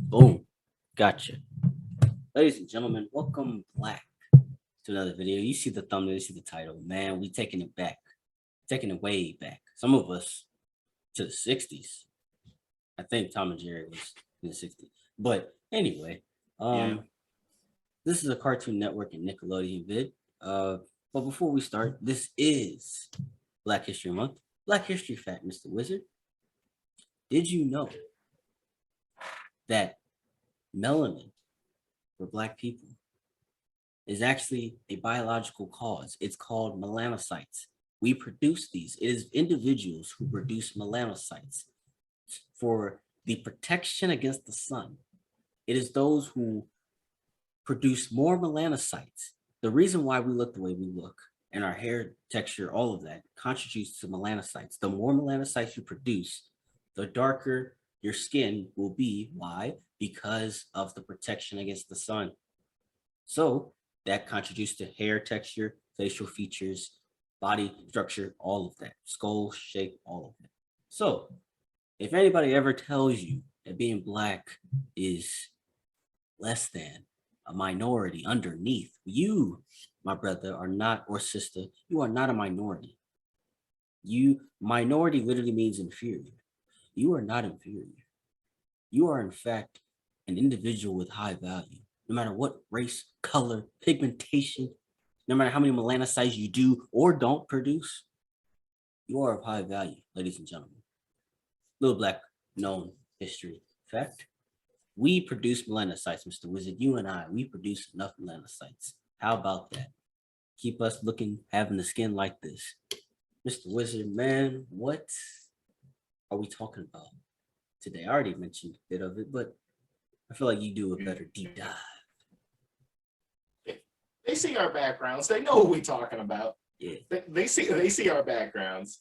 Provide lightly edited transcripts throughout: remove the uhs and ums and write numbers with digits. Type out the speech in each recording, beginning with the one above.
Boom. Gotcha. Ladies and gentlemen, welcome back to another video. You see the thumbnail, you see the title. Man, we taking it back. Taking it way back. Some of us to the 60s. I think Tom and Jerry was in the 60s. But anyway, Yeah. this is a Cartoon Network and Nickelodeon vid. But before we start, this is Black History Month. Black History Fact, Mr. Wizard. Did you know that melanin for Black people is actually a biological cause? It's called melanocytes. We produce these. It is individuals who produce melanocytes for the protection against the sun. It is those who produce more melanocytes. The reason why we look the way we look and our hair texture, all of that contributes to melanocytes. The more melanocytes you produce, the darker your skin will be. Why? Because of the protection against the sun. So that contributes to hair texture, facial features, body structure, all of that, skull shape, all of that. So if anybody ever tells you that being Black is less than a minority underneath, you, my brother, are not, or sister, you are not a minority. Minority literally means inferior. You are not inferior. You are, in fact, an individual with high value. No matter what race, color, pigmentation, no matter how many melanocytes you do or don't produce, you are of high value, ladies and gentlemen. Little Black known history fact. We produce melanocytes, Mr. Wizard. You and I, we produce enough melanocytes. How about that? Keep us looking, having the skin like this. Mr. Wizard, man, what are we talking about today? I already mentioned a bit of it, but I feel like you do a better deep dive. They see our backgrounds. They know what we're talking about. Yeah. They see our backgrounds.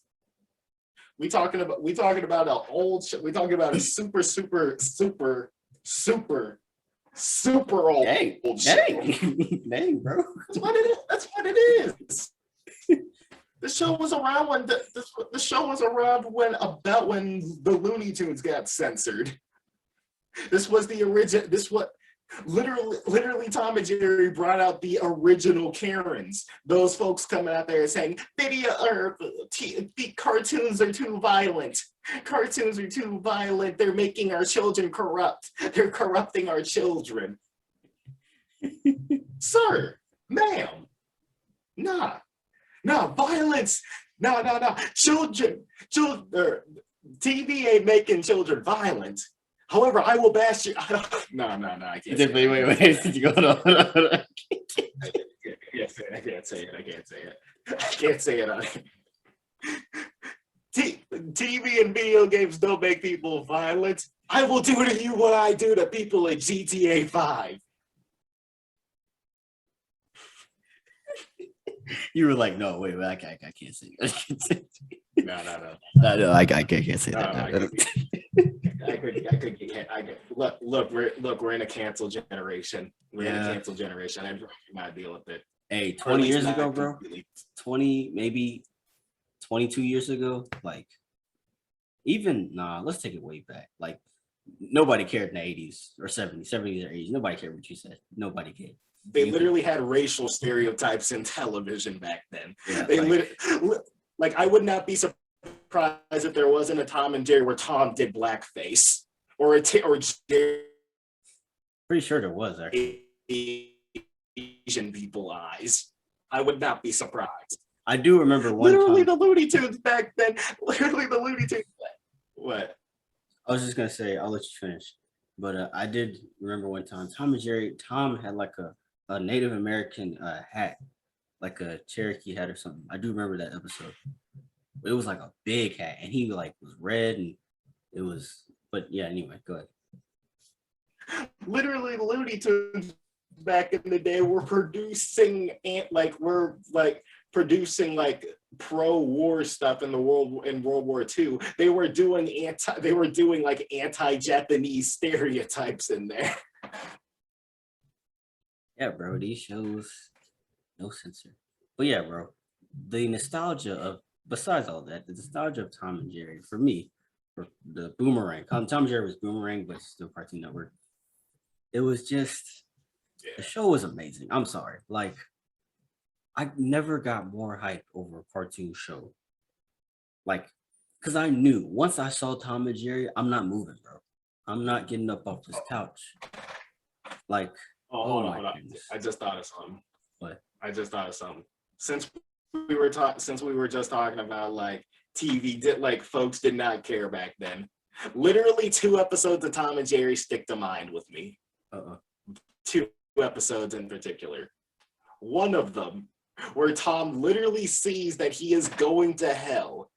We talking about an old show. We talking about a super old Dang, show. dang, bro. That's what it is. The show was around when the show was around when the Looney Tunes got censored. This was the original. This what literally Tom and Jerry brought out the original Karens. Those folks coming out there saying cartoons are too violent. Cartoons are too violent. They're making our children corrupt. They're corrupting our children. Sir, ma'am, nah, violence. No. Children. TV ain't making children violent. However, I will bash you. No, I can't. Wait. Hold on. I can't say it. TV and video games don't make people violent. I will do to you what I do to people in GTA 5. You were like, no, wait, I can't say that. No. I can't say that. Look, we're in a cancel generation. We're in a cancel generation. I'm not deal with it. Hey, 20 years ago, bro. 20, maybe 22 years ago. Like, let's take it way back. Like, nobody cared in the 80s or 70s or 80s. Nobody cared what you said. Nobody cared. They literally had racial stereotypes in television back then. Yeah, I would not be surprised if there wasn't a Tom and Jerry where Tom did blackface or Jerry. Pretty sure there was actually. Asian people eyes. I would not be surprised. I do remember one literally time. The Looney Tunes back then. Literally the Looney Tunes. What? I was just gonna say, I'll let you finish. But I did remember one time Tom had like a Native American hat, like a Cherokee hat or something. I do remember that episode. It was like a big hat, and he like was red, and it was. But yeah, anyway, go ahead. Literally, Looney Tunes back in the day were producing pro-war stuff in World War II. They were doing like anti-Japanese stereotypes in there. Yeah, bro, these shows, no censor. But yeah, bro, the nostalgia of, besides all that, the nostalgia of Tom and Jerry, for me, for the Boomerang. Tom and Jerry was Boomerang, but it's still Cartoon Network. it was just the show was amazing. I'm sorry. Like, I never got more hype over a cartoon show. Like, because I knew once I saw Tom and Jerry, I'm not moving, bro. I'm not getting up off this couch. Like, hold my on. goodness. I just thought of something. What? I just thought of something. Since we were just talking about like TV, folks did not care back then. Literally 2 episodes of Tom and Jerry stick to mind with me. 2 episodes in particular. One of them where Tom literally sees that he is going to hell,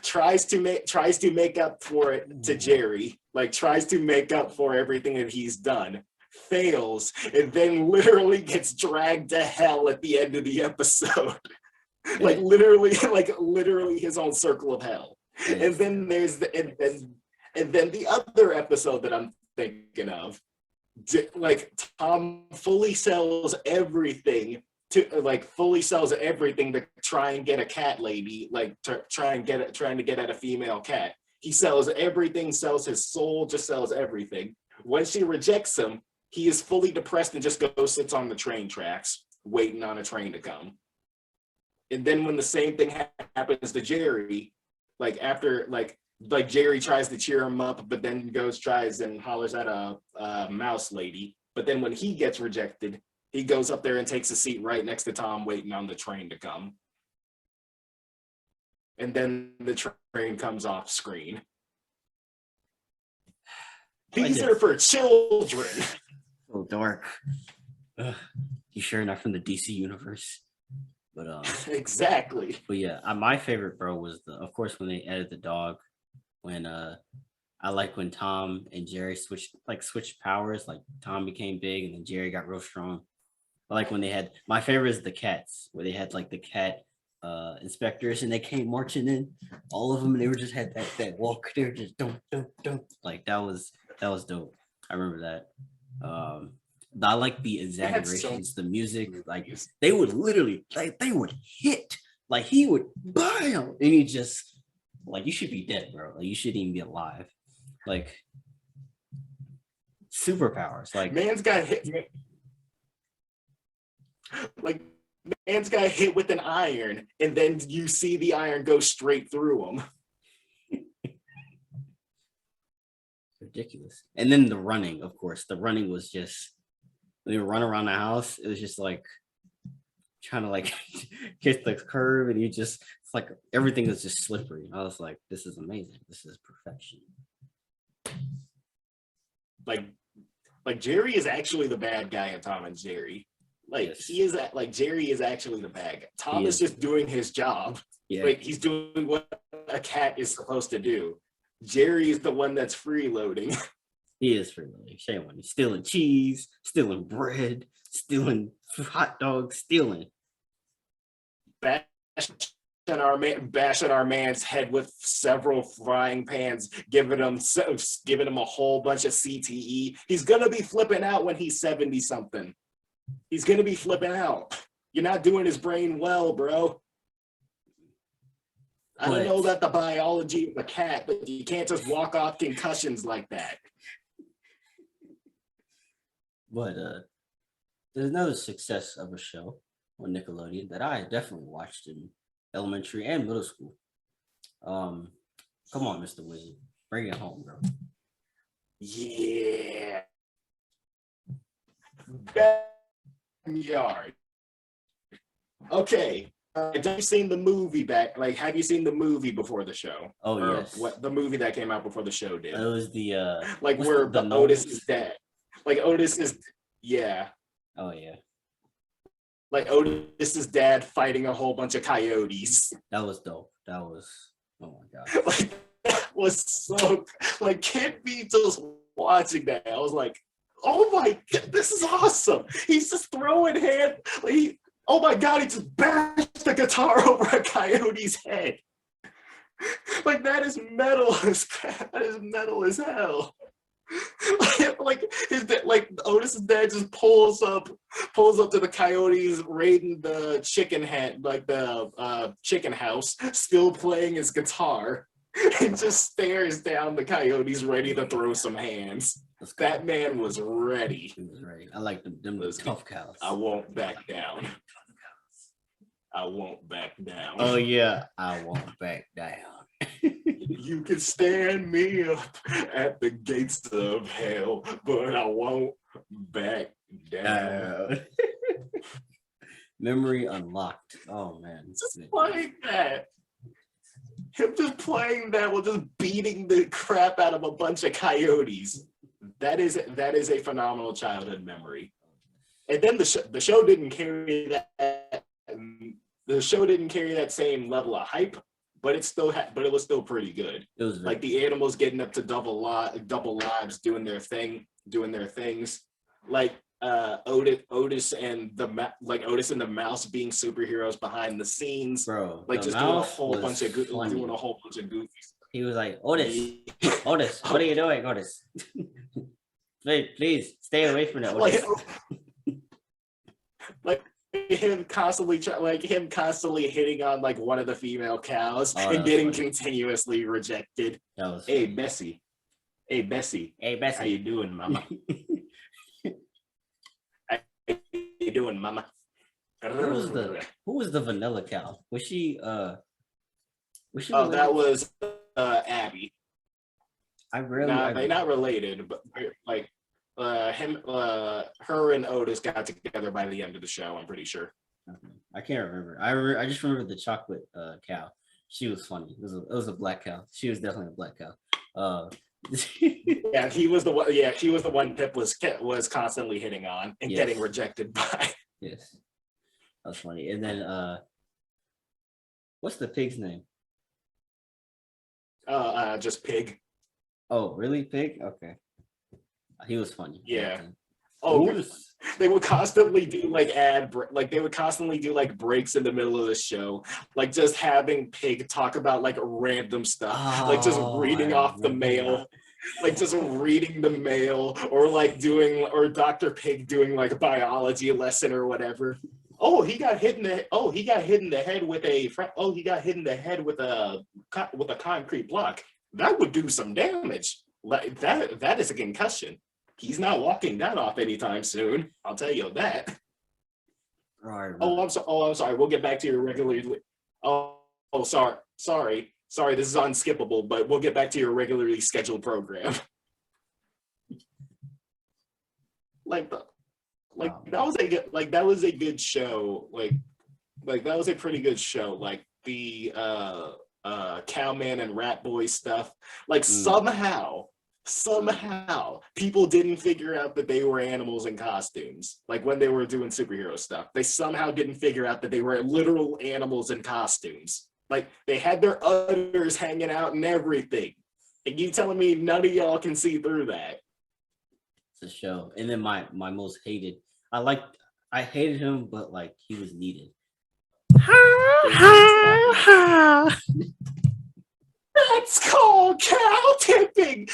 tries to make up for it to Jerry, like tries to make up for everything that he's done, fails, and then literally gets dragged to hell at the end of the episode. like literally his own circle of hell. And then there's and then the other episode that I'm thinking of, like Tom fully sells everything to try and get a cat lady, like trying to get at a female cat. He sells everything, sells his soul, just sells everything. When she rejects him, he is fully depressed and just goes sits on the train tracks, waiting on a train to come. And then when the same thing happens to Jerry, like after like Jerry tries to cheer him up, but then tries and hollers at a mouse lady. But then when he gets rejected, he goes up there and takes a seat right next to Tom, waiting on the train to come. And then the train comes off screen. These are for children. So dark. You sure not from the DC universe? But exactly. But yeah, my favorite, bro, was of course when they added the dog. When I like when Tom and Jerry switched powers, like Tom became big and then Jerry got real strong. I like when they had, my favorite is the cats, where they had like the cat inspectors and they came marching in, all of them, and they were just had that walk. They were just don't like that was dope. I remember that. I like the exaggerations, the music, like they would literally they would hit, like he would bam, and he just like, you should be dead, bro. Like you shouldn't even be alive. Like superpowers, like man's got hit. Like man's got hit with an iron, and then you see the iron go straight through him. Ridiculous. And then the running, of course. The running was just when they would run around the house, it was just like trying to like get the curve, and it's like everything is just slippery. I was like, this is amazing. This is perfection. Like Jerry is actually the bad guy in Tom and Jerry. Like yes. He is like Jerry is actually the bad guy. Tom is just doing his job. Yeah. Like he's doing what a cat is supposed to do. Jerry is the one that's freeloading. He is freeloading. Shame on you. Stealing cheese, stealing bread, stealing hot dogs, stealing. Bashing our man's head with several frying pans, giving him a whole bunch of CTE. He's gonna be flipping out when he's 70 something. He's gonna be flipping out. You're not doing his brain well, bro. I don't know about the biology of a cat, but you can't just walk off concussions like that. But there's another success of a show on Nickelodeon that I definitely watched in elementary and middle school. Come on, Mr. Wizard, bring it home, bro. Yeah. Barnyard. Okay. Have you seen the movie have you seen the movie before the show? Oh, or yes. What the movie that came out before the show did? It was the where the Otis is dead. Like Otis is Oh yeah. Like Otis's dad fighting a whole bunch of coyotes. That was dope. That was, oh my god. Like that was so like Kid B just watching that. I was like, oh my god, this is awesome. He's just throwing oh my god, he just bashed the guitar over a coyote's head. Like that is metal as hell. Like Otis's dad just pulls up to the coyotes raiding the chicken chicken house, still playing his guitar, and just stares down the coyotes ready to throw some hands. That man was ready. He was ready. I like them tough cows. I won't back down. I won't back down. Oh yeah, I won't back down. You can stand me up at the gates of hell, but I won't back down. Memory unlocked. Oh man. Just playing that. Him just playing that while just beating the crap out of a bunch of coyotes. That is a phenomenal childhood memory. And then the show didn't carry that. The show didn't carry that same level of hype, but it still but it was still pretty good. It was like the animals getting up to double lives, doing their things. Like Otis and the mouse being superheroes behind the scenes, bro. Like just doing a whole bunch of goofies. He was like, Otis, Otis, what are you doing, Otis? Please stay away from that, Otis. Like him constantly hitting on like one of the female cows and getting continuously rejected. Hey Bessie, how you doing, mama? How you doing, mama? Who was the vanilla cow? Was she that was Abby. They're not related, but like her and Otis got together by the end of the show. I'm pretty sure. I can't remember. I just remember the chocolate cow. She was funny. It was a black cow. She was definitely a black cow. Yeah, he was the one. Yeah, she was the one Pip was constantly hitting on and getting rejected by. Yes, that's funny. And then what's the pig's name? Just Pig. Oh, really, Pig? Okay. He was funny. Yeah. Oh, they would constantly do like breaks in the middle of the show, like just having Pig talk about like random stuff, like just reading off the mail, like just reading the mail, or Dr. Pig doing like a biology lesson or whatever. He got hit in the head with a concrete block. That would do some damage. Like that is a concussion. He's not walking that off anytime soon. I'll tell you that. Right. I'm sorry. We'll get back to your regularly. Sorry. This is unskippable, but we'll get back to your regularly scheduled program. That was a good show. Like that was a pretty good show. Like the Cowman and Rat Boy stuff. Like somehow people didn't figure out that they were animals in costumes. Like when they were doing superhero stuff, they somehow didn't figure out that they were literal animals in costumes. Like they had their udders hanging out and everything. And you telling me none of y'all can see through that? It's a show. And then my most hated, I hated him, but like he was needed. That's called cow tipping.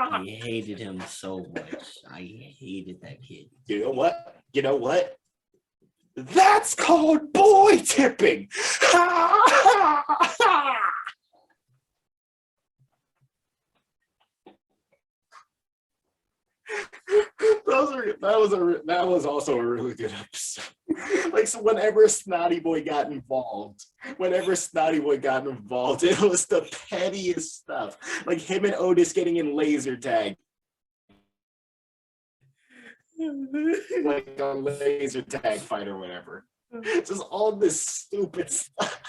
I hated him so much. I hated that kid. You know what? That's called boy tipping. That was also a really good episode. Like, so whenever Snotty Boy got involved, it was the pettiest stuff. Like him and Otis getting in laser tag. Like a laser tag fight or whatever. Just all this stupid stuff.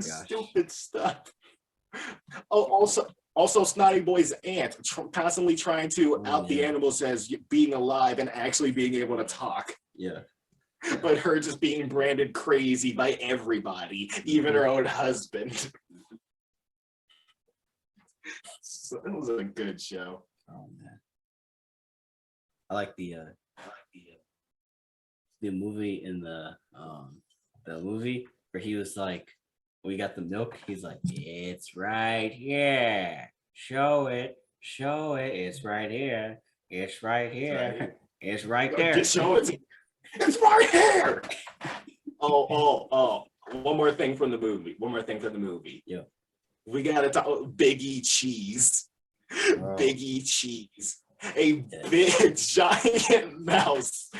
Stupid stuff. Oh, also, Snotty Boy's aunt constantly trying to out the animals as being alive and actually being able to talk. Yeah. But her just being branded crazy by everybody, even her own husband. So it was a good show. Oh man. I like the movie in the movie where he was like, we got the milk. He's like, it's right here. Show it. It's right here. It's right here. It's right there. Just show it. It's right here. Oh. One more thing from the movie. Yeah. We gotta talk Big E Cheese. Biggie Cheese, a big giant mouse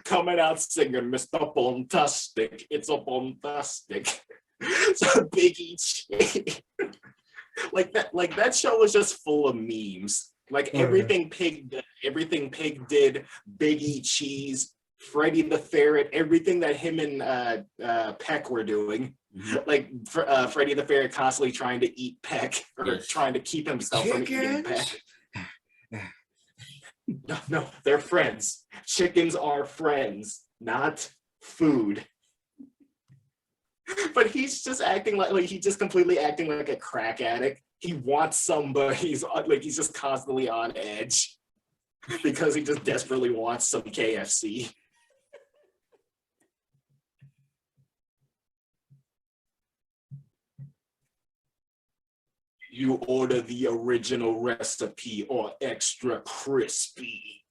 coming out singing Mr. Bombastic. It's a bombastic. So Biggie Cheese. Like that show was just full of memes. Like everything Pig did, Biggie Cheese, Freddy the Ferret, everything that him and Peck were doing. Like Freddy the Ferret constantly trying to eat Peck or trying to keep himself from eating Peck. No, they're friends. Chickens are friends, not food. But he's just acting like he's just completely acting like a crack addict. He wants somebody. He's just constantly on edge because he just desperately wants some KFC. You order the original recipe or extra crispy.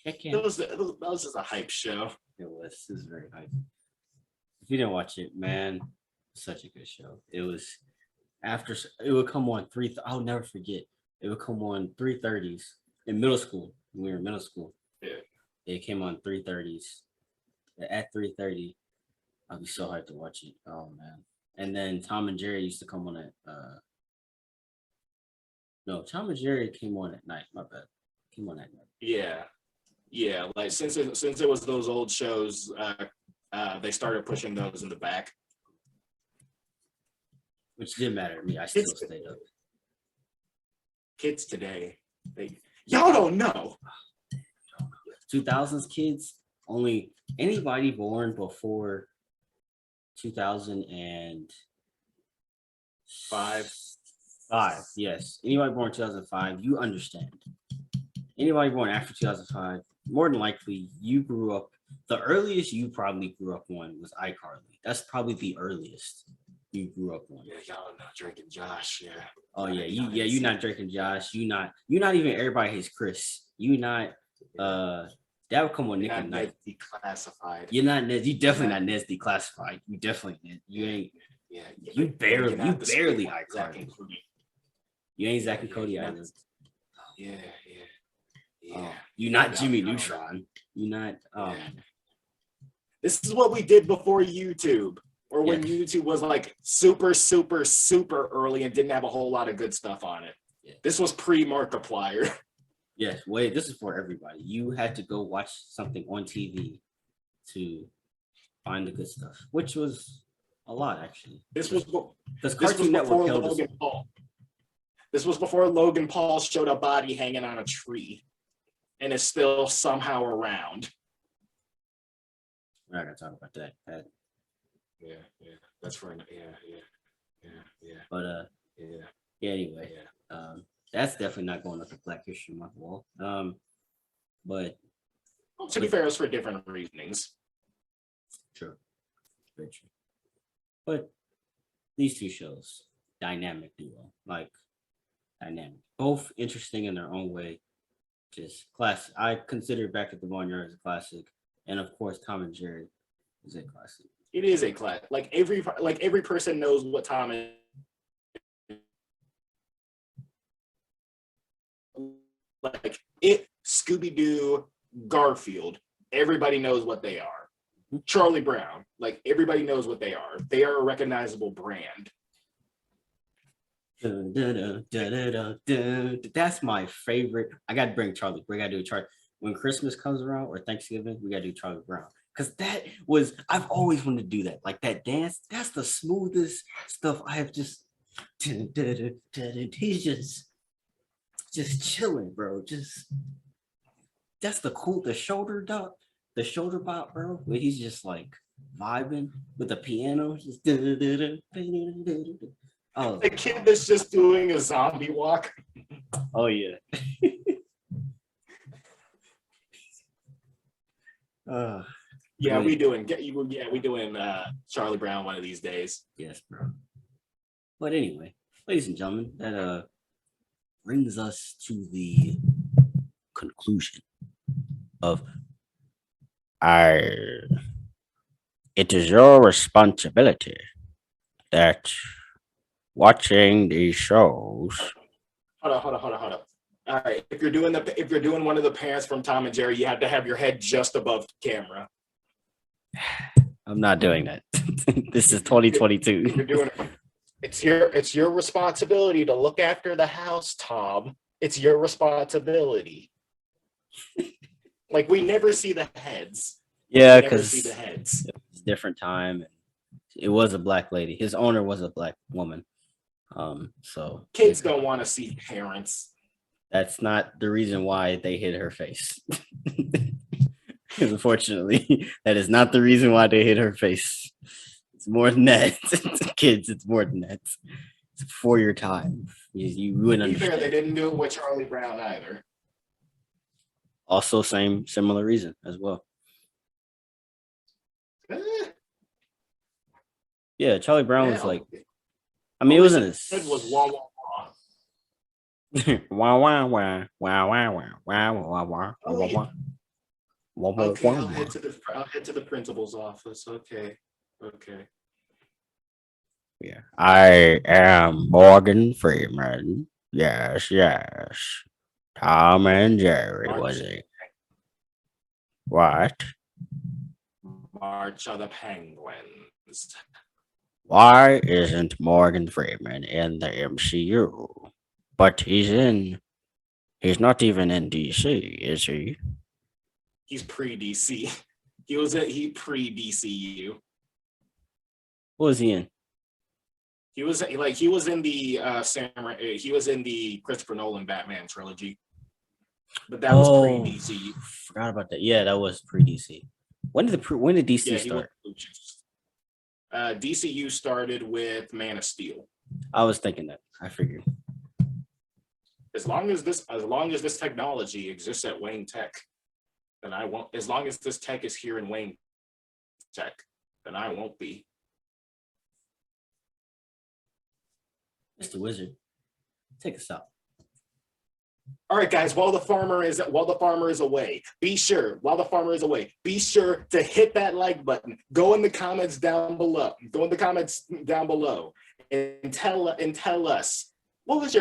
That was just a hype show. It was very hype. If you didn't watch it, man, such a good show. It was it would come on I'll never forget. It would come on 3:30s in middle school. When we were in middle school. Yeah. It came on 3:30s. At 3:30, I'd be so hyped to watch it. Oh man. And then Tom and Jerry used to come on at no, Tom and Jerry came on at night. My bad. Came on at night. Yeah. Like since it was those old shows, they started pushing those in the back. Which didn't matter to me. I still stayed up. Kids today, y'all don't know. 2000s kids, only anybody born before 2005. Yes. Anybody born in 2005, you understand. Anybody born after 2005, more than likely you grew up. The earliest you probably grew up on was iCarly. That's probably the earliest you grew up on. Yeah, y'all not drinking Josh. Yeah. Oh yeah, you're not drinking Josh. You're not even Everybody Hates Chris. You not that would come on Nick and Night. Declassified. You're definitely not Nez Declassified. You definitely you ain't. Yeah. You barely iCarly. You ain't Zach and Cody either. Yeah. You're not Jimmy Neutron. You're not. This is what we did before YouTube, or when YouTube was like super, super, super early and didn't have a whole lot of good stuff on it. Yeah. This was pre-Markiplier. Yes, wait, this is for everybody. You had to go watch something on TV to find the good stuff, which was a lot actually. This was Cartoon Network held Logan Paul. This was before Logan Paul showed a body hanging on a tree, and is still somehow around. We're not gonna talk about that. Yeah. That's for yeah. But anyway, that's definitely not going up the Black History Month wall. But to be fair, it's for different reasonings. True. Very true. But these two shows, dynamic duo, dynamic, both interesting in their own way. Just classic. I consider Back at the Barnyard as a classic, and of course, Tom and Jerry is a classic. It is a classic. Every person knows what Tom is. Like it, Scooby-Doo, Garfield. Everybody knows what they are. Charlie Brown. Everybody knows what they are. They are a recognizable brand. That's my favorite. I gotta bring Charlie. We gotta do Charlie when Christmas comes around or Thanksgiving. We gotta do Charlie Brown because I've always wanted to do that. Like that dance. That's the smoothest stuff I have. He's just chilling, bro. That's the shoulder bop, bro. Where he's just vibing with the piano. Just oh, the kid that's just doing a zombie walk. Oh yeah. We doing Charlie Brown one of these days. Yes, bro. But anyway, ladies and gentlemen, that brings us to the conclusion of it is your responsibility that watching these shows. Hold on. All right, if you're doing one of the parents from Tom and Jerry, you have to have your head just above camera. I'm not doing that. This is 2022. If you're doing it's your responsibility to look after the house, Tom. It's your responsibility. Like we never see the heads. Yeah, We never because see the heads. it was a different time. It was a black lady. His owner was a black woman. So Kids don't want to see parents. that's not the reason why they hit her face. Unfortunately, that is not the reason why they hit her face. It's more than that. Kids, it's more than that. It's before your time. You wouldn't To be fair, understand. they didn't do it with Charlie Brown either. Also, similar reason as well. Eh, Yeah, Charlie Brown was hell, like, I mean, it wasn't his. It was wah wah Wah wah. wah wah wah wah wah wah wah wah Oh, wah yeah. wah. Wah, wah, Okay, wah, I'll wah. head to the principal's office. Okay. Yeah, I am Morgan Freeman. Yes. Tom and Jerry was it? What? March of the Penguins. Why isn't Morgan Freeman in the MCU? But he's not even in DC, is he? He's pre-DC. He pre-DCU. What was he in? He was in the he was in the Christopher Nolan Batman trilogy. But that was pre-DC. Forgot about that. Yeah, that was pre-DC. When did DC Yeah, start? DCU started with Man of Steel. I was thinking that. I figured. As long as this technology exists at Wayne Tech, then I won't. As long as this tech is here in Wayne Tech, then I won't be. Mr. Wizard, take us out. All right, guys. While the farmer is away, be sure to hit that like button. Go in the comments down below. And tell us what was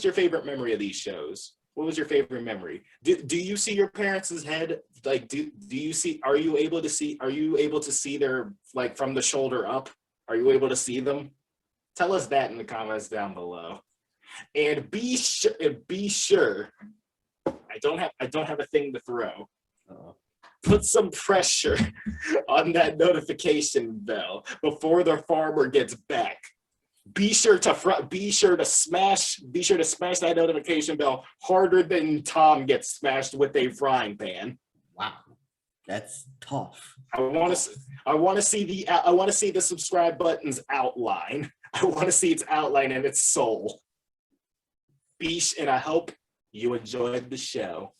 your favorite memory of these shows. What was your favorite memory? Do you see your parents' head? Like, do you see? Are you able to see their, like, from the shoulder up? Are you able to see them? Tell us that in the comments down below. And be sure. I don't have a thing to throw. Put some pressure on that notification bell before the farmer gets back. Be sure to smash that notification bell harder than Tom gets smashed with a frying pan. Wow, that's tough. I want to see the subscribe button's outline. I want to see its outline and its soul. And I hope you enjoyed the show.